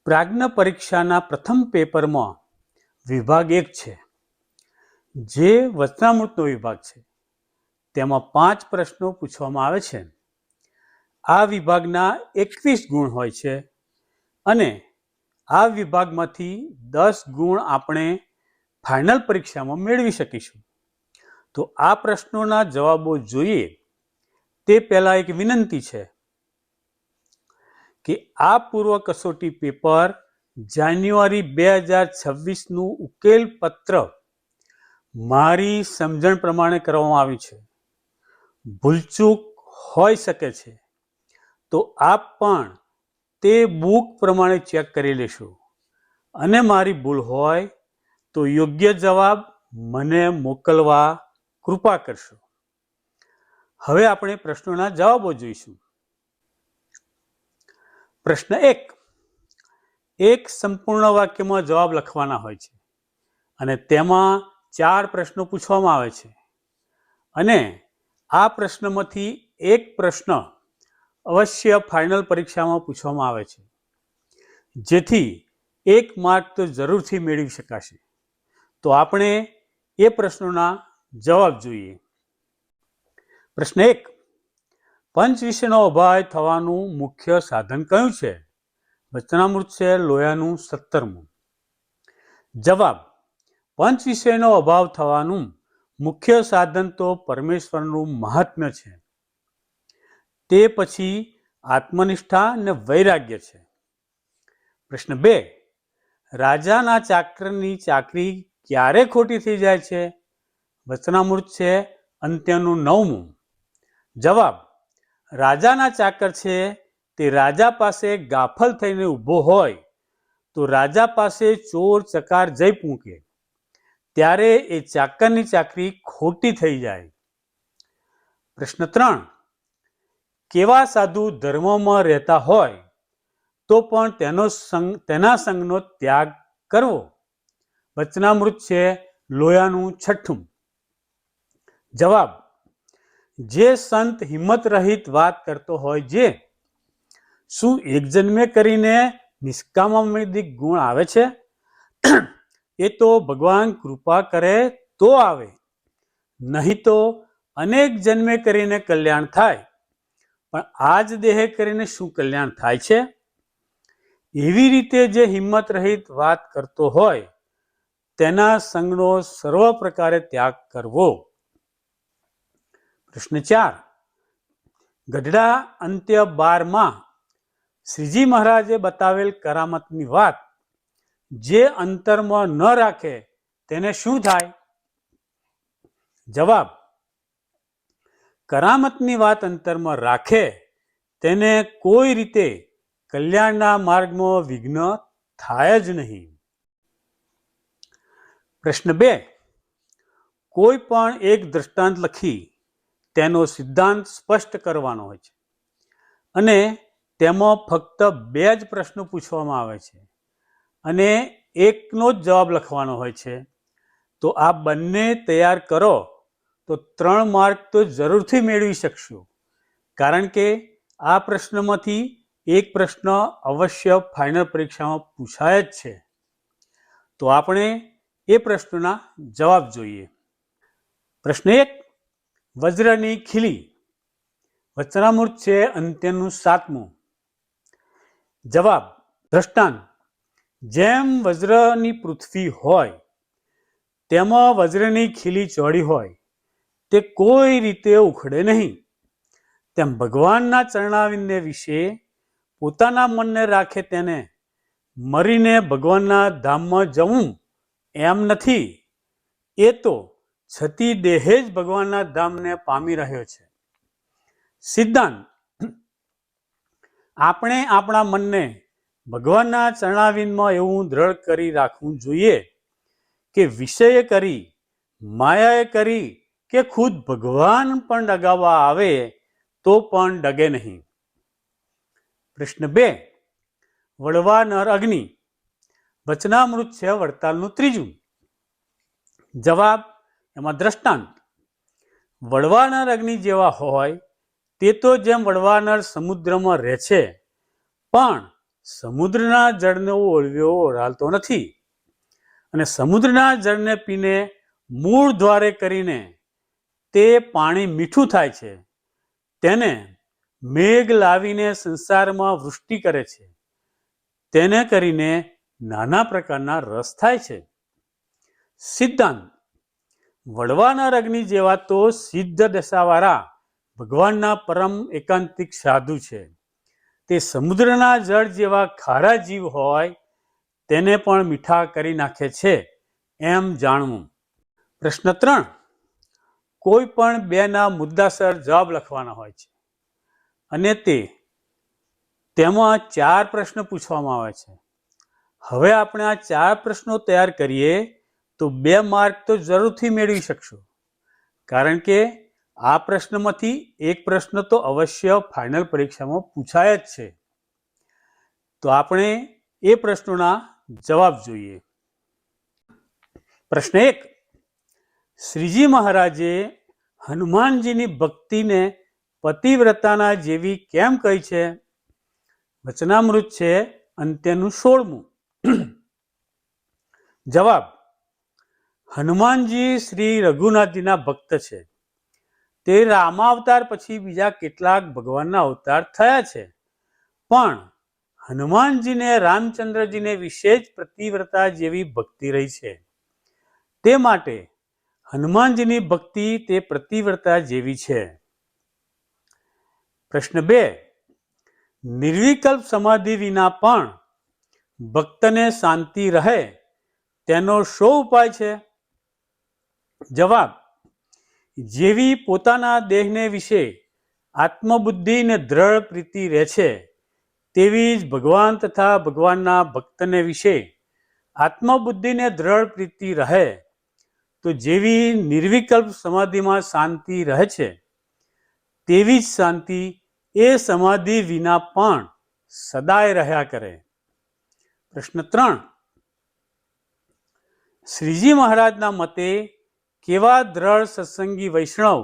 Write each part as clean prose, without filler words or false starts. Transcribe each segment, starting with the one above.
પ્રાજ્ઞ પરીક્ષાના પ્રથમ પેપરમાં વિભાગ 1 છે, જે વચનામૃતનો વિભાગ છે. તેમાં 5 પ્રશ્નો પૂછવામાં આવે છે. આ વિભાગના 21 ગુણ હોય છે અને આ વિભાગમાંથી 10 ગુણ આપણે ફાઇનલ પરીક્ષામાં મેળવી શકીશું. તો આ પ્રશ્નોના જવાબો જોઈએ તે પહેલા એક વિનંતી છે કે આ પૂર્વ કસોટી પેપર જાન્યુઆરી 2026નું ઉકેલ પત્ર મારી સમજણ પ્રમાણે કરવામાં આવ્યું છે. ભૂલચૂક હોઈ શકે છે, તો આપ પણ તે બુક પ્રમાણે ચેક કરી લેશો અને મારી ભૂલ હોય તો યોગ્ય જવાબ મને મોકલવા કૃપા કરશો. હવે આપણે પ્રશ્નોના જવાબો જોઈશું. પ્રશ્ન 1. એક સંપૂર્ણ વાક્યમાં જવાબ લખવાના હોય છે અને તેમાં 4 પ્રશ્નો પૂછવામાં આવે છે અને આ પ્રશ્નમાંથી એક પ્રશ્ન અવશ્ય ફાઇનલ પરીક્ષામાં પૂછવામાં આવે છે, જેથી 1 માર્ક તો જરૂરથી મેળવી શકાશે. તો આપણે એ પ્રશ્નોના જવાબ જોઈએ. પ્રશ્ન 1. પંચ વિષયનો અભાવ થવાનું મુખ્ય સાધન કયું છે? વચનામૃત છે લોયાનું 17મું. જવાબ: પંચ વિષયનો અભાવ થવાનું મુખ્ય સાધન તો પરમેશ્વરનું મહાત્મ્ય છે. તે પછી આત્મનિષ્ઠા અને વૈરાગ્ય છે. પ્રશ્ન 2. રાજાના ચાકરની ચાકરી ક્યારે ખોટી થઈ જાય છે? વચનામૃત છે અંત્યનું 9મું. જવાબ: રાજાના ચાકર છે તે રાજા પાસે ગાફલ થઈને ઊભો હોય તો રાજા પાસે ચોર ચકાર જઈ પૂકે ત્યારે એ ચાકરની ચાકરી ખોટી થઈ જાય. પ્રશ્ન 3. કેવા સાધુ ધર્મમાં રહેતા હોય તો પણ તેના સંગનો ત્યાગ કરવો? વચનામૃત છે લોયાનું 6મું. જવાબ: જે સંત હિંમત રહિત વાત કરતો હોય જે શું એક જન્મે કરીને નિષ્કામાધિક ગુણ આવે છે? એ તો ભગવાન કૃપા કરે તો આવે, નહીં તો અનેક જન્મે કરીને કલ્યાણ થાય, પણ આ જ દેહે કરીને શું કલ્યાણ થાય છે? એવી રીતે જે હિંમત રહિત વાત કરતો હોય તેના સંગનો સર્વ પ્રકારે ત્યાગ કરવો. પ્રશ્ન 4. ગઢડા અંત્ય 12માં શ્રીજી મહારાજે બતાવેલ કરામતની વાત જે અંતરમાં ન રાખે તેને શું થાય? જવાબ: કરામતની વાત અંતરમાં રાખે તેને કોઈ રીતે કલ્યાણના માર્ગમાં વિઘ્ન થાય જ નહીં. પ્રશ્ન 2. કોઈ પણ એક દ્રષ્ટાંત લખી તેનો સિદ્ધાંત સ્પષ્ટ કરવાનો હોય છે અને તેમાં ફક્ત 2 જ પ્રશ્નો પૂછવામાં આવે છે અને એકનો જ જવાબ લખવાનો હોય છે. તો આ બંને તૈયાર કરો તો 3 માર્ક તો જરૂરથી મેળવી શકશો, કારણ કે આ પ્રશ્નમાંથી એક પ્રશ્ન અવશ્ય ફાઇનલ પરીક્ષામાં પૂછાય જ છે. તો આપણે એ પ્રશ્નોના જવાબ જોઈએ. પ્રશ્ન 1. વજ્રની ખીલી. વચનામૃત છે અંત્યનું 7મું. જવાબ: દ્રષ્ટાંત: જેમ વજ્રની પૃથ્વી હોય તેમાં વજ્રની ખીલી ચોડી હોય તે કોઈ રીતે ઉખડે નહીં, તેમ ભગવાનના ચરણારવિંદ વિશે પોતાના મનને રાખે તેને મરીને ભગવાનના ધામમાં જવું એમ નથી. એ તો છતી દેહે જ ભગવાનના ધામને પામી રહ્યો છે. સિદ્ધાંત: આપણે આપણા મનને ભગવાનના ચરણારવિંદમાં એવું દ્રઢ કરી રાખવું જોઈએ કે વિષયે કરી, માયાએ કરી કે ખુદ ભગવાન પણ ડગાવવા આવે તો પણ ડગે નહીં. પ્રશ્ન 2. વળવાનર અગ્નિ. વચનામૃત છે વડતાલનું 3જું. જવાબ: એમાં દ્રષ્ટાંત: વળવાનર અગ્નિ જેવા હોય તે તો જેમ વળવાનર સમુદ્રમાં રહે છે પણ સમુદ્રના જળને ઓળવ્યો ઓળાલતો નથી, અને સમુદ્રના જળને પીને મૂળ દ્વારે કરીને તે પાણી મીઠું થાય છે. તેને મેઘ લાવીને સંસારમાં વૃષ્ટિ કરે છે. તેને કરીને નાના પ્રકારના રસ થાય છે. સિદ્ધાંત: વડવાના અગ્નિ જેવા તો સિદ્ધ દશાવાળા ભગવાનના પરમ એકાંતિક સાધુ છે. તે સમુદ્રના જળ જેવા ખારા જીવ હોય તેને પણ મીઠા કરી નાખે છે એમ જાણવું. પ્રશ્ન 3. કોઈ પણ બેના મુદ્દાસર જવાબ લખવાના હોય છે અને તેમાં 4 પ્રશ્ન પૂછવામાં આવે છે. હવે આપણે આ 4 પ્રશ્નો તૈયાર કરીએ તો 2 માર્ક તો જરૂરથી મેળવી શકશો, કારણ કે આ પ્રશ્નમાંથી એક પ્રશ્ન તો અવશ્ય ફાઇનલ પરીક્ષામાં પૂછાય જ છે. તો આપણે એ પ્રશ્નોના જવાબ જોઈએ. પ્રશ્ન 1. શ્રીજી મહારાજે હનુમાનજીની ભક્તિને પતિવ્રતાના જેવી કેમ કહી છે? વચનામૃત છે અંત્યનું 16મું. જવાબ: હનુમાનજી શ્રી રઘુનાથજીના ભક્ત છે. તે રામાવતાર પછી બીજા કેટલાક ભગવાનના અવતાર થયા છે, પણ હનુમાનજીને રામચંદ્રજીને વિશે જ પતિવ્રતા જેવી ભક્તિ રહી છે. તે માટે હનુમાનજીની ભક્તિ તે પતિવ્રતા જેવી છે. પ્રશ્ન 2. નિર્વિકલ્પ સમાધિ વિના પણ ભક્તને શાંતિ રહે તેનો શો ઉપાય છે? જવાબ: જેવી પોતાના દેહને વિશે આત્મબુદ્ધિ ને દ્રઢ પ્રીતિ રહે છે, તેવી જ ભગવાન તથા ભગવાનના ભક્તને વિશે આત્મબુદ્ધિને દ્રઢ પ્રીતિ રહે તો જેવી નિર્વિકલ્પ સમાધિમાં શાંતિ રહે છે, તેવી જ શાંતિ એ સમાધિ વિના પણ સદાય રહ્યા કરે. પ્રશ્ન 3. શ્રીજી મહારાજના મતે કેવા દ્રઢ સત્સંગી વૈષ્ણવ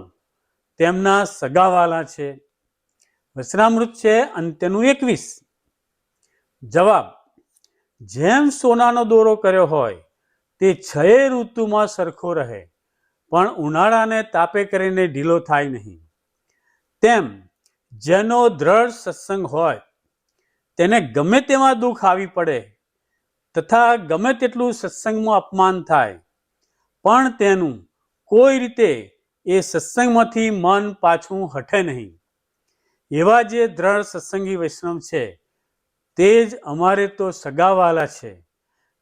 તેમના સગાવાલા છે? વચનામૃત છે અંત્યનું 21. જવાબ: જેમ સોનાનો દોરો કર્યો હોય તે 6 ઋતુમાં સરખો રહે, પણ ઉનાળાને તાપે કરીને ઢીલો થાય નહીં, તેમ જેનો દ્રઢ સત્સંગ હોય તેને ગમે તેમાં દુઃખ આવી પડે તથા ગમે તેટલું સત્સંગમાં અપમાન થાય, પણ તેનું કોઈ રીતે એ સત્સંગમાંથી મન પાછું હટે નહીં. એવા જે દ્રઢ સત્સંગી વૈષ્ણવ છે તે જ અમારે તો સગાવાલા છે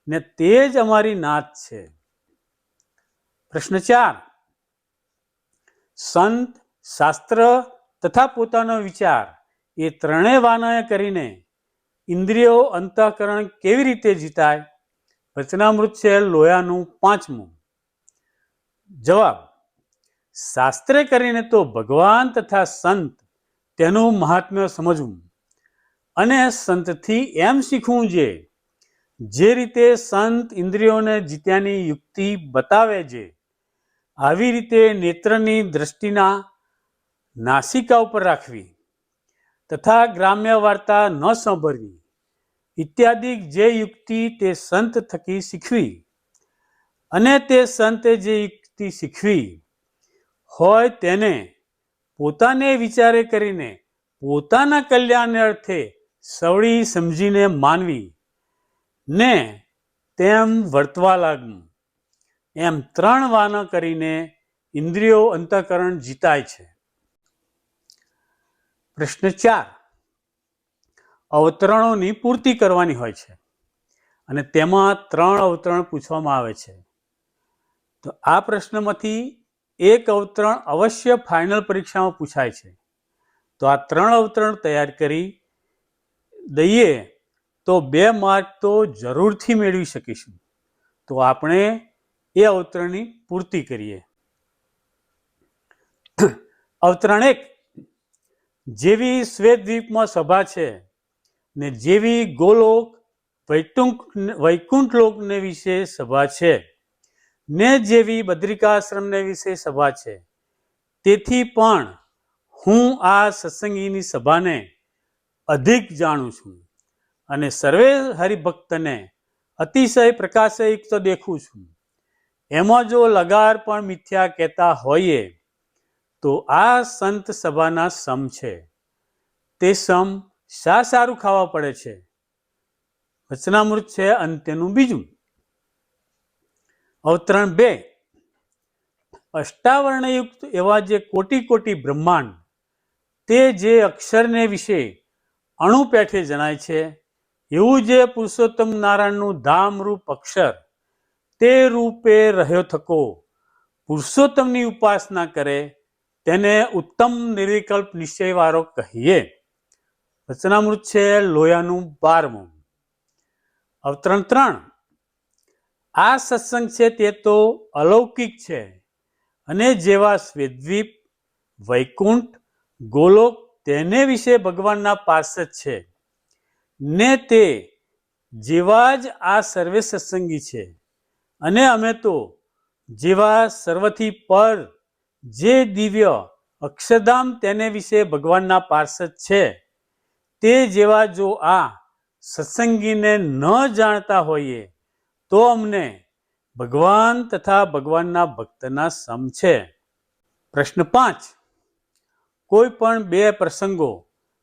ને તે જ અમારી નાત છે. પ્રશ્ન 4. સંત, શાસ્ત્ર તથા પોતાનો વિચાર એ ત્રણેય વાનાએ કરીને ઇન્દ્રિયો અંતઃકરણ કેવી રીતે જીતાય? વચનામૃત છે લોયાનું 5મું. જવાબ: શાસ્ત્રે કરીને તો ભગવાન તથા સંત તેનું મહાત્મ્ય સમજવું અને સંતથી એમ શીખવું જે રીતે સંત ઇન્દ્રિયોને જીત્યાની યુક્તિ બતાવે છે, આવી રીતે નેત્રની દ્રષ્ટિના નાસિકા ઉપર રાખવી તથા ગ્રામ્ય વાર્તા ન સાંભળવી ઇત્યાદિ જે યુક્તિ તે સંત થકી શીખવી, અને તે સંતે જે યુક્તિ શીખવી હોય તેને પોતાને વિચારે કરીને પોતાના કલ્યાણ અર્થે સવળી સમજીને માનવી ને તેમ વર્તવા લાગવું. એમ 3 વાના કરીને ઇન્દ્રિયો અંતઃકરણ જીતાય છે. પ્રશ્ન 4. અવતરણોની પૂર્તિ કરવાની હોય છે અને તેમાં 3 અવતરણ પૂછવામાં આવે છે. તો આ પ્રશ્નમાંથી એક અવતરણ અવશ્ય ફાઇનલ પરીક્ષામાં પૂછાય છે. તો આ 3 અવતરણ તૈયાર કરી દઈએ તો 2 માર્ક તો જરૂરથી મેળવી શકીશું. તો આપણે એ અવતરણની પૂર્તિ કરીએ. અવતરણ 1. જેવી શ્વેતદ્વીપમાં સભા છે ને જેવી ગોલોક વૈકુંઠ લોકને વિશે સભા છે ને જેવી બદ્રિકાશ્રમને વિશે સભા છે, તેથી પણ હું આ સત્સંગીની સભાને અધિક જાણું છું અને સર્વે હરિભક્તને અતિશય પ્રકાશયુક્ત દેખું છું. એમાં જો લગાર પણ મિથ્યા કહેતા હોઈએ તો આ સંત સભાના સમ છે. તે સમ શા સારું ખાવા પડે છે? વચનામૃત છે અંત્યનું બીજું. અવતરણ 2. અષ્ટાવર્ણયુક્ત એવા જે કોટી કોટી બ્રહ્માંડ તે જે અક્ષરને વિશે અણુ પેઠે જણાય છે, એવું જે પુરુષોત્તમ નારાયણનું ધામરૂપ અક્ષર તે રૂપે રહ્યો થકો પુરુષોત્તમની ઉપાસના કરે તેને ઉત્તમ નિર્વિકલ્પ નિશ્ચયવાળો કહીએ. વચનામૃત છે લોયાનું 12મું. અવતરણ 3. આ સત્સંગ છે તે તો અલૌકિક છે અને જેવા શ્વેતદ્વીપ, વૈકુંઠ, ગોલોક તેને વિશે ભગવાનના પાર્ષદ છે ને તે જેવા જ આ સર્વે સત્સંગી છે. અને અમે તો જેવા સર્વથી પર જે દિવ્ય અક્ષરધામ તેને વિશે ભગવાનના પાર્ષદ છે તે જેવા જો આ સત્સંગીને ન જાણતા હોઈએ તો અમને ભગવાન તથા ભગવાનના ભક્તના સમ છે. પ્રશ્ન 5. કોઈ પણ 2 પ્રસંગો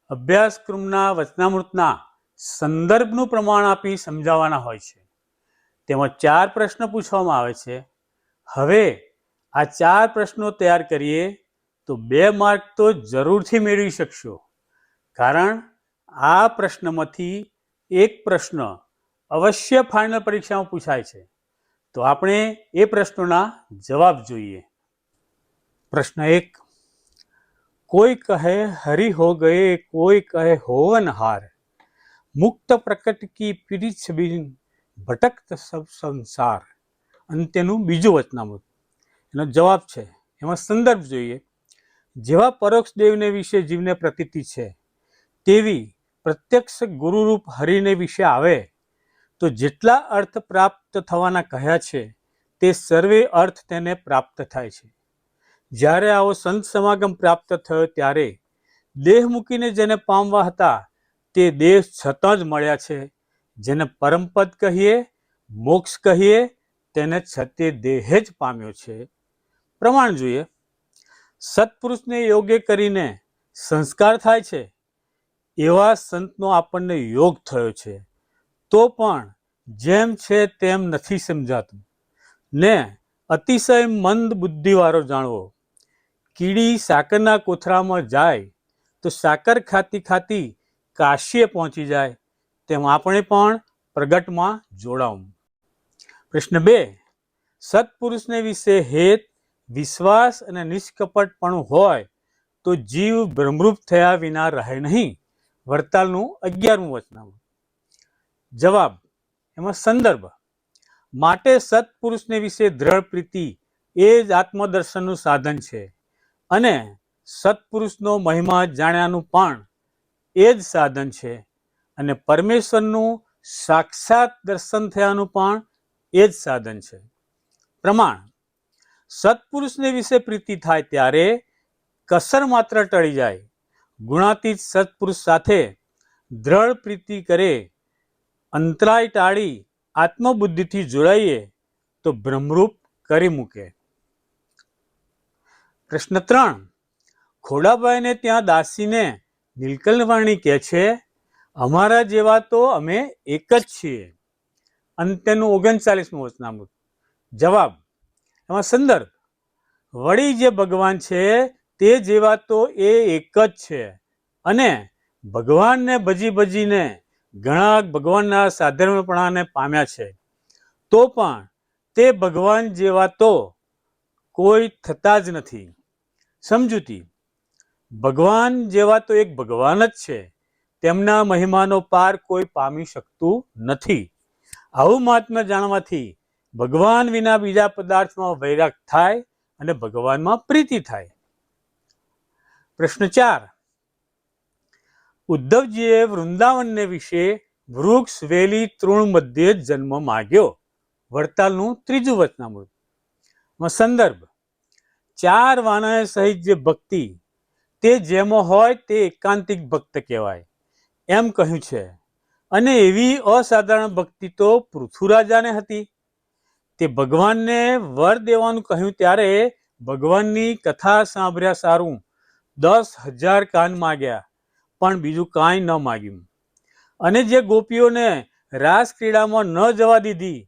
અભ્યાસક્રમના વચનામૃતના સંદર્ભનું પ્રમાણ આપી સમજાવવાના હોય છે. તેમાં 4 પ્રશ્ન પૂછવામાં આવે છે. હવે આ 4 પ્રશ્નો તૈયાર કરીએ તો 2 માર્ક તો જરૂરથી મેળવી શકશો, કારણ આ પ્રશ્નમાંથી એક પ્રશ્ન અવશ્ય ફાઇનલ પરીક્ષામાં પૂછાય છે. તો આપણે એ પ્રશ્નોના જવાબ જોઈએ. પ્રશ્ન 1. કોઈ કહે હરિ હો ગયે, કોઈ કહે હોવનહાર, મુક્ત પ્રકટ કી પીડી છબી ભટકત સબ સંસાર. અંત્યનું બીજું વચનામૃત. એનો જવાબ છે, એમાં સંદર્ભ જોઈએ. જેવા પરોક્ષ દેવને વિશે જીવને પ્રતીતિ છે તેવી પ્રત્યક્ષ ગુરુરૂપ હરિને વિશે આવે તો જેટલા અર્થ પ્રાપ્ત થવાના કહ્યા છે તે સર્વે અર્થ તેને પ્રાપ્ત થાય છે. જ્યારે આવો સંત સમાગમ પ્રાપ્ત થયો ત્યારે દેહ મૂકીને જેને પામવા હતા તે દેહ છતાં જ મળ્યા છે. જેને પરમપદ કહીએ, મોક્ષ કહીએ, તેને છતે દેહ જ પામ્યો છે. પ્રમાણ જોઈએ. સત્પુરુષને યોગ્ય કરીને સંસ્કાર થાય છે એવા સંતનો આપણને યોગ થયો છે, તો પણ જેમ છે તેમ નથી સમજાતું ને અતિશય મંદ બુદ્ધિવાળો જાણવો. કીડી સાકરના કોથળામાં જાય તો સાકર ખાતી ખાતી કાશીએ પહોંચી જાય, તેમ આપણે પણ પ્રગટમાં જોડાવું. પ્રશ્ન 2. સત્પુરુષને વિશે હેત, વિશ્વાસ અને નિષ્કપટપણું હોય તો જીવ ભ્રમરૂપ થયા વિના રહે નહીં. વડતાલનું 11મું વચનામૃત. જવાબ, એમાં સંદર્ભ. માટે સત્પુરુષને વિશે દ્રઢ પ્રીતિ એ જ આત્મદર્શનનું સાધન છે અને સત્પુરુષનો મહિમા જાણ્યાનું પણ એ જ સાધન છે અને પરમેશ્વરનું સાક્ષાત દર્શન થયાનું પણ એ જ સાધન છે. પ્રમાણ. સત્પુરુષને વિશે પ્રીતિ થાય ત્યારે કસર માત્ર ટળી જાય. ગુણાતીત સત્પુરુષ સાથે દ્રઢ પ્રીતિ કરે, અંતરાય ટાળી આત્મબુદ્ધિથી જોડાઈએ તો ભ્રમરૂપ કરી મૂકે. પ્રશ્ન 3. ખોડાભાઈને ત્યાં દાસીને નીલકંઠવાણી કહે છે, અમારા જેવા તો અમે એક જ છીએ. અંત્યનું 39મું વચનામૃત. જવાબ, એમાં સંદર્ભ. વળી જે ભગવાન છે તે જેવા તો એ એક જ છે અને ભગવાનને ભજી ભજીને ઘણા ભગવાનના સાધર્મપણાને પામ્યા છે, તો પણ તે ભગવાન જેવા તો કોઈ થતા જ નથી. સમજૂતી. ભગવાન જેવા તો એક ભગવાન જ છે, તેમના મહિમાનો પાર કોઈ પામી શકતું નથી. આવું મહાત્મ્ય જાણવાથી ભગવાન વિના બીજા પદાર્થમાં વૈરાગ થાય અને ભગવાનમાં પ્રીતિ થાય. પ્રશ્ન 4. ઉદ્ધવજીએ વૃંદાવનને વિશે વૃક્ષ, વેલી, તૃણ મધ્યે જન્મ માગ્યો. વડતાલનું 3જું વચનામૃત. સંદર્ભ. 4 વાનર સહિત જે ભક્તિ તે જેમાં હોય તે એકાંતિક ભક્ત કહેવાય એમ કહ્યું છે અને એવી અસાધારણ ભક્તિ તો પૃથ્વીરાજાને હતી. તે ભગવાનને વર દેવાનું કહ્યું ત્યારે ભગવાનની કથા સાંભળ્યા સારું 10,000 કાન માગ્યા, પણ બીજું કાંઈ ન માગ્યું. અને જે ગોપીઓને રાસ ક્રીડામાં ન જવા દીધી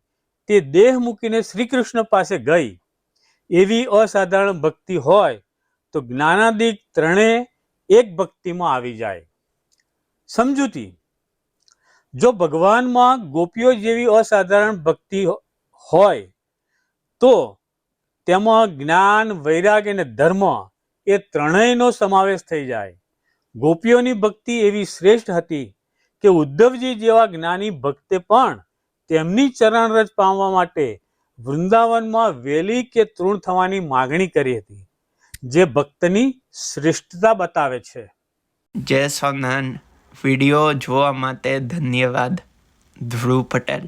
તે દેહ મૂકીને શ્રી કૃષ્ણ પાસે ગઈ. એવી અસાધારણ ભક્તિ હોય તો જ્ઞાનાદિક ત્રણેય એક ભક્તિમાં આવી જાય. સમજૂતી: જો ભગવાનમાં ગોપીઓ જેવી અસાધારણ ભક્તિ હોય તો તેમાં જ્ઞાન, વૈરાગ્ય અને ધર્મ એ ત્રણેયનો સમાવેશ થઈ જાય. ગોપીઓની ભક્તિ એવી શ્રેષ્ઠ હતી કે ઉદ્ધવજી જેવા જ્ઞાની ભક્તે પણ તેમની ચરણરજ પામવા માટે વૃંદાવનમાં વેલી કે તૃણ થવાની માગણી કરી હતી, જે ભક્તની શ્રેષ્ઠતા બતાવે છે. જય સોનાન. વિડીયો જોવા માટે ધન્યવાદ. ધ્રુવ પટેલ.